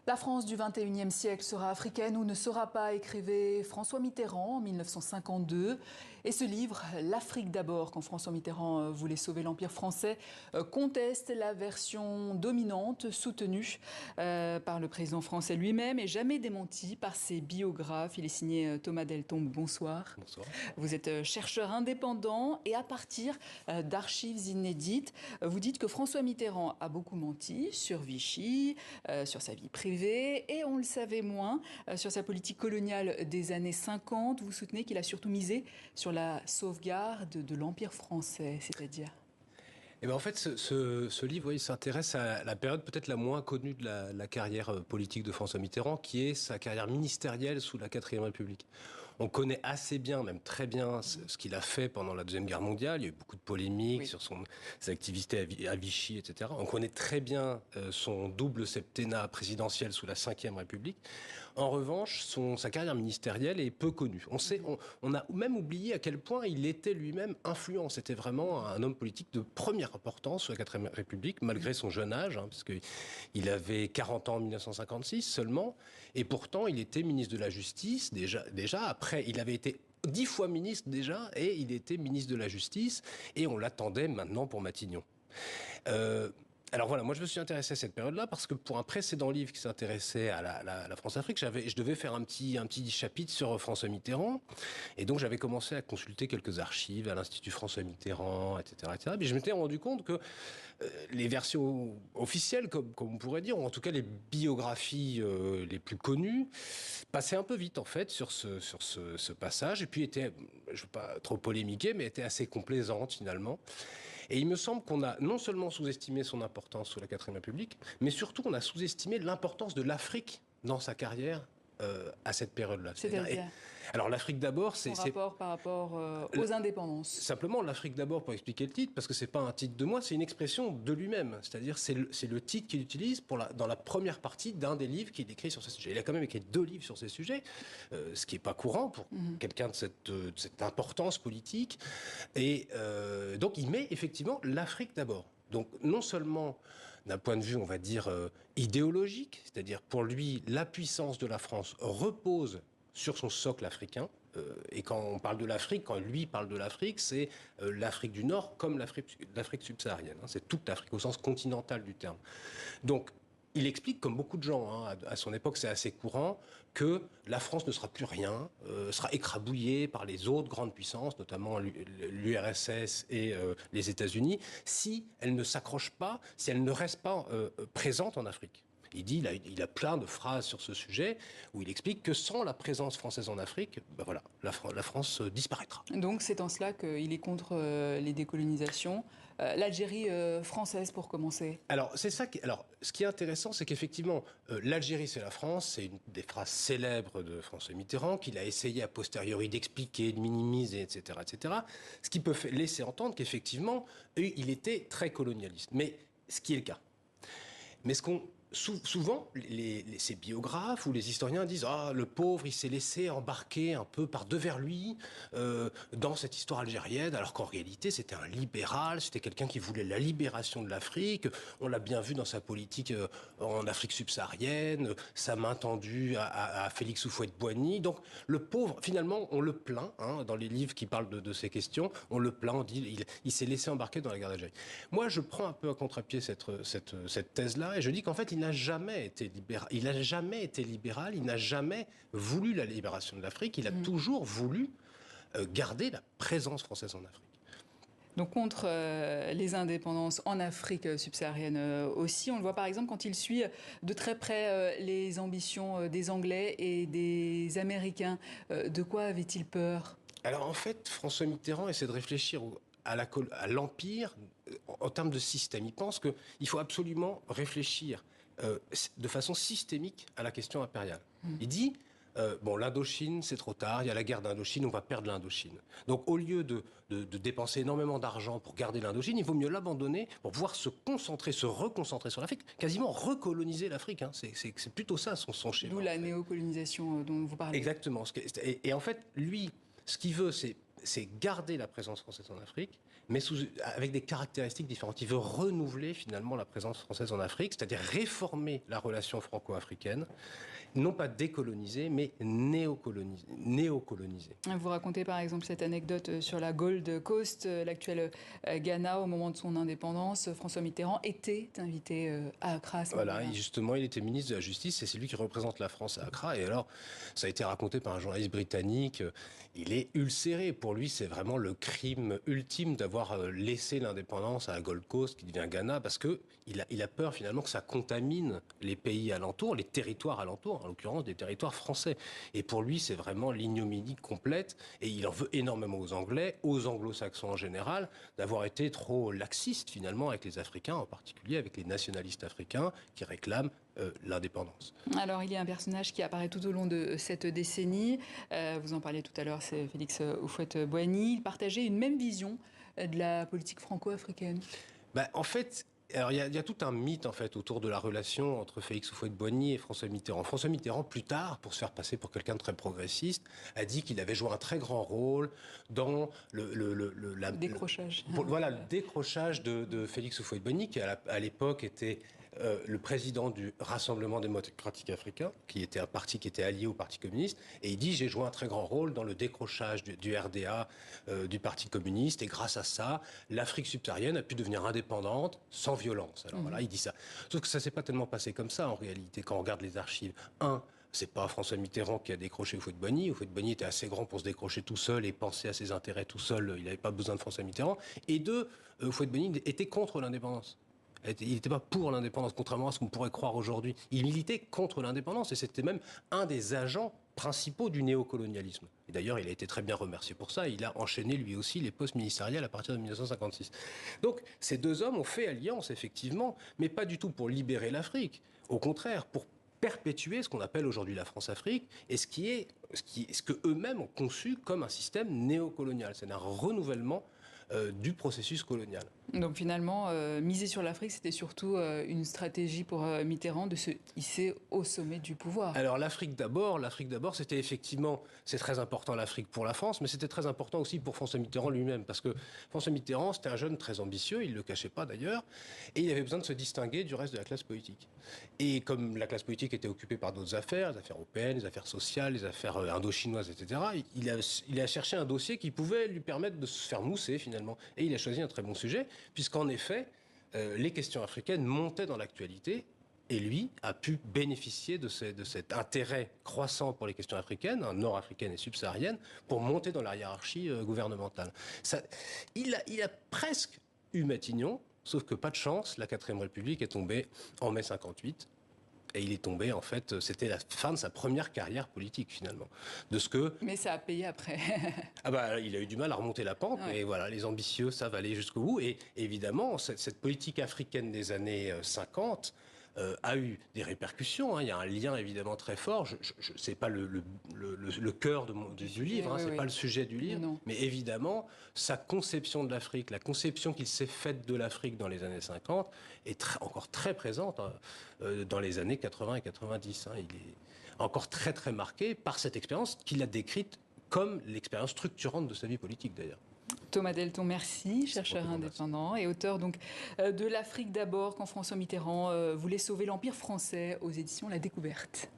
La France du XXIe siècle sera africaine ou ne sera pas, écrivait François Mitterrand en 1952. Et ce livre, L'Afrique d'abord, quand François Mitterrand voulait sauver l'Empire français, conteste la version dominante soutenue par le président français lui-même et jamais démenti par ses biographes. Il est signé Thomas Deltombe. Bonsoir. Bonsoir. Vous êtes chercheur indépendant et à partir d'archives inédites, vous dites que François Mitterrand a beaucoup menti sur Vichy, sur sa vie privée, et on le savait moins sur sa politique coloniale des années 50. Vous soutenez qu'il a surtout misé sur la sauvegarde de l'Empire français, c'est-à-dire? Eh ben en fait, ce livre, il s'intéresse à la période peut-être la moins connue de la carrière politique de François Mitterrand, qui est sa carrière ministérielle sous la 4e République. On connaît assez bien, même très bien, ce qu'il a fait pendant la Deuxième Guerre mondiale. Il y a eu beaucoup de polémiques sur ses activités à Vichy, etc. On connaît très bien son double septennat présidentiel sous la 5e République. En revanche, sa carrière ministérielle est peu connue. On a même oublié à quel point il était lui-même influent. C'était vraiment un homme politique de première importance sous la 4e République, malgré son jeune âge, parce qu'il avait 40 ans en 1956 seulement, et pourtant il était ministre de la Justice déjà. Après, il avait été 10 fois ministre déjà, et il était ministre de la Justice, et on l'attendait maintenant pour Matignon. Alors voilà, moi je me suis intéressé à cette période-là parce que pour un précédent livre qui s'intéressait à la France-Afrique, je devais faire un petit chapitre sur François Mitterrand. Et donc j'avais commencé à consulter quelques archives à l'Institut François Mitterrand, etc., etc. Mais je m'étais rendu compte que les versions officielles, comme on pourrait dire, ou en tout cas les biographies les plus connues, passaient un peu vite en fait sur ce passage. Et puis étaient, je ne veux pas trop polémiquer, mais étaient assez complaisantes finalement. Et il me semble qu'on a non seulement sous-estimé son importance sous la 4e République, mais surtout on a sous-estimé l'importance de l'Afrique dans sa carrière à cette période-là. C'est-à-dire alors l'Afrique d'abord, c'est rapport par rapport aux indépendances. Simplement l'Afrique d'abord pour expliquer le titre, parce que c'est pas un titre de moi, c'est une expression de lui-même. C'est-à-dire c'est le titre qu'il utilise dans la première partie d'un des livres qu'il écrit sur ces sujets. Il a quand même écrit 2 livres sur ces sujets, ce qui est pas courant pour quelqu'un de cette importance politique. Et donc il met effectivement l'Afrique d'abord. Donc non seulement d'un point de vue, on va dire, idéologique, c'est-à-dire pour lui, la puissance de la France repose sur son socle africain. Et quand on parle de l'Afrique, quand lui parle de l'Afrique, c'est l'Afrique du Nord comme l'Afrique subsaharienne. C'est toute l'Afrique au sens continental du terme. Donc, il explique, comme beaucoup de gens, à son époque, c'est assez courant, que la France ne sera plus rien, sera écrabouillée par les autres grandes puissances, notamment l'URSS et les États-Unis, si elle ne s'accroche pas, si elle ne reste pas présente en Afrique. Il dit, il a plein de phrases sur ce sujet où il explique que sans la présence française en Afrique, ben voilà, la France disparaîtra. Donc c'est en cela qu'il est contre les décolonisations. L'Algérie française pour commencer. Alors c'est ça. Alors ce qui est intéressant, c'est qu'effectivement l'Algérie c'est la France. C'est une des phrases célèbres de François Mitterrand qu'il a essayé a posteriori d'expliquer, de minimiser, etc., etc. Ce qui peut laisser entendre qu'effectivement il était très colonialiste. Mais ce qui est le cas. Mais souvent, ces biographes ou les historiens disent « Ah, le pauvre, il s'est laissé embarquer un peu par devers lui dans cette histoire algérienne, alors qu'en réalité, c'était un libéral, c'était quelqu'un qui voulait la libération de l'Afrique. On l'a bien vu dans sa politique en Afrique subsaharienne, sa main tendue à Félix Houphouët-Boigny. Donc, le pauvre, finalement, on le plaint, dans les livres qui parlent de ces questions, on le plaint, on dit il s'est laissé embarquer dans la guerre d'Algérie. » Moi, je prends un peu à contre-pied cette thèse-là, et je dis qu'en fait, il n'a jamais été libéral. Il n'a jamais été libéral. Il n'a jamais voulu la libération de l'Afrique. Il a toujours voulu garder la présence française en Afrique. Donc contre les indépendances en Afrique subsaharienne aussi. On le voit par exemple quand il suit de très près les ambitions des Anglais et des Américains. De quoi avait-il peur? Alors en fait, François Mitterrand essaie de réfléchir à l'Empire en termes de système. Il pense qu'il faut absolument réfléchir de façon systémique à la question impériale. Il dit, l'Indochine, c'est trop tard, il y a la guerre d'Indochine, on va perdre l'Indochine. Donc au lieu de dépenser énormément d'argent pour garder l'Indochine, il vaut mieux l'abandonner pour pouvoir se reconcentrer sur l'Afrique, quasiment recoloniser l'Afrique. C'est plutôt ça son schéma. D'où la néocolonisation dont vous parlez. Exactement. Et en fait, lui, ce qu'il veut, c'est garder la présence française en Afrique, mais avec des caractéristiques différentes. Il veut renouveler finalement la présence française en Afrique, c'est-à-dire réformer la relation franco-africaine, non pas décoloniser, mais néocoloniser. Vous racontez par exemple cette anecdote sur la Gold Coast, l'actuel Ghana, au moment de son indépendance. François Mitterrand était invité à Accra à ce moment-là. Voilà, justement, il était ministre de la Justice et c'est lui qui représente la France à Accra. Et alors, ça a été raconté par un journaliste britannique. Il est ulcéré. Pour lui, c'est vraiment le crime ultime d'avoir laissé l'indépendance à la Gold Coast, qui devient Ghana, parce qu'il a peur finalement que ça contamine les pays alentours, les territoires alentours, en l'occurrence des territoires français. Et pour lui, c'est vraiment l'ignominie complète. Et il en veut énormément aux Anglais, aux Anglo-Saxons en général, d'avoir été trop laxistes finalement avec les Africains, en particulier avec les nationalistes africains qui réclament l'indépendance. Alors, il y a un personnage qui apparaît tout au long de cette décennie. Vous en parliez tout à l'heure, c'est Félix Houphouët-Boigny. Il partageait une même vision de la politique franco-africaine. En fait, alors il y a tout un mythe en fait autour de la relation entre Félix Houphouët-Boigny et François Mitterrand. François Mitterrand, plus tard, pour se faire passer pour quelqu'un de très progressiste, a dit qu'il avait joué un très grand rôle dans le décrochage. Voilà, le décrochage de Félix Houphouët-Boigny, qui à l'époque était le président du Rassemblement démocratique africain, qui était un parti qui était allié au Parti communiste, et il dit « j'ai joué un très grand rôle dans le décrochage du RDA, du Parti communiste, et grâce à ça, l'Afrique subsaharienne a pu devenir indépendante sans violence ». Alors voilà, il dit ça. Sauf que ça s'est pas tellement passé comme ça, en réalité, quand on regarde les archives. C'est pas François Mitterrand qui a décroché Houphouët-Boigny. Houphouët-Boigny était assez grand pour se décrocher tout seul et penser à ses intérêts tout seul. Il n'avait pas besoin de François Mitterrand. Et deux, Houphouët-Boigny était contre l'indépendance. Il n'était pas pour l'indépendance, contrairement à ce qu'on pourrait croire aujourd'hui. Il militait contre l'indépendance et c'était même un des agents principaux du néocolonialisme. Et d'ailleurs, il a été très bien remercié pour ça. Il a enchaîné lui aussi les postes ministériels à partir de 1956. Donc, ces deux hommes ont fait alliance, effectivement, mais pas du tout pour libérer l'Afrique. Au contraire, pour perpétuer ce qu'on appelle aujourd'hui la France-Afrique et ce que eux-mêmes ont conçu comme un système néocolonial. C'est un renouvellement du processus colonial. Donc finalement, miser sur l'Afrique, c'était surtout une stratégie pour Mitterrand de se hisser au sommet du pouvoir. Alors l'Afrique d'abord, c'était effectivement, c'est très important l'Afrique pour la France, mais c'était très important aussi pour François Mitterrand lui-même, parce que François Mitterrand, c'était un jeune très ambitieux, il ne le cachait pas d'ailleurs, et il avait besoin de se distinguer du reste de la classe politique. Et comme la classe politique était occupée par d'autres affaires, les affaires européennes, les affaires sociales, les affaires indo-chinoises, etc., il a cherché un dossier qui pouvait lui permettre de se faire mousser finalement. Et il a choisi un très bon sujet, puisqu'en effet, les questions africaines montaient dans l'actualité, et lui a pu bénéficier de cet intérêt croissant pour les questions africaines, nord-africaines et subsahariennes, pour monter dans la hiérarchie gouvernementale. Il a presque eu Matignon, sauf que pas de chance, la 4ème République est tombée en mai 58. Et il est tombé, en fait, c'était la fin de sa première carrière politique, finalement. Mais ça a payé après. Il a eu du mal à remonter la pente, ouais. Mais voilà, les ambitieux savent aller jusqu'au bout. Et évidemment, cette politique africaine des années 50 a eu des répercussions. Il y a un lien évidemment très fort. C'est pas le cœur du livre, c'est pas le sujet du livre. Non. Mais évidemment, sa conception de l'Afrique, la conception qu'il s'est faite de l'Afrique dans les années 50 est encore très présente dans les années 80 et 90. Il est encore très très marqué par cette expérience qu'il a décrite comme l'expérience structurante de sa vie politique d'ailleurs. Thomas Delton, merci, chercheur indépendant et auteur donc de l'Afrique d'abord quand François Mitterrand voulait sauver l'Empire français aux éditions La Découverte.